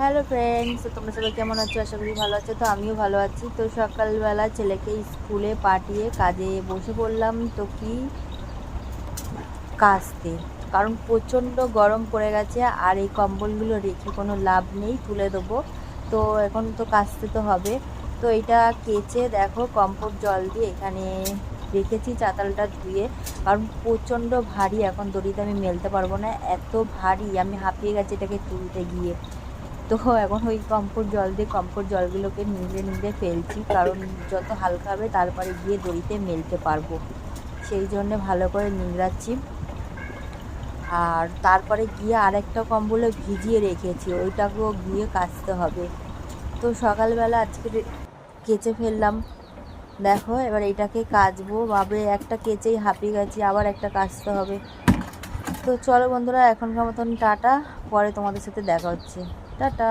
Hello friends, তো তোমরা সবাই কেমন আছো? আশা করি ভালো আছো। তো আমিও ভালো আছি। তো সকালবেলা ছেলেকে স্কুলে পাঠিয়ে কাজে বসে পড়লাম। তো কি কাচতে, কারণ প্রচণ্ড গরম পড়ে গেছে আর এই কম্বলগুলো রেখে কোনো লাভ নেই, তুলে দেবো। তো এখন তো কাচতে তো হবে। তো এটা কেচে দেখো কম্ফোর্ট জল দিয়ে এখানে রেখেছি চাতালটা ধুয়ে, কারণ প্রচণ্ড ভারী। এখন দড়িতে আমি মেলতে পারবো না, এত ভারী, আমি হাঁপিয়ে গেছি এটাকে তুলতে গিয়ে। তো এখন ওই কম্ফোর্ট জল দিয়ে কম্ফোর্ট জলগুলোকে নিংড়ে নিংড়ে ফেলছি, কারণ যত হালকা হবে তারপরে গিয়ে দড়িতে মেলতে পারবো, সেই জন্যে ভালো করে নিংড়াচ্ছি। আর তারপরে গিয়ে আরেকটা কম্বলে ভিজিয়ে রেখেছি, ওইটাকেও গিয়ে কাচতে হবে। তো সকালবেলা আজকে কেচে ফেললাম। দেখো এবার এটাকে কাচবো, ভাবে একটা কেচেই হাঁপিয়ে গেছি, আবার একটা কাচতে হবে। তো চলো বন্ধুরা, এখনকার মতন টাটা, পরে তোমাদের সাথে দেখা হচ্ছে। টাটা।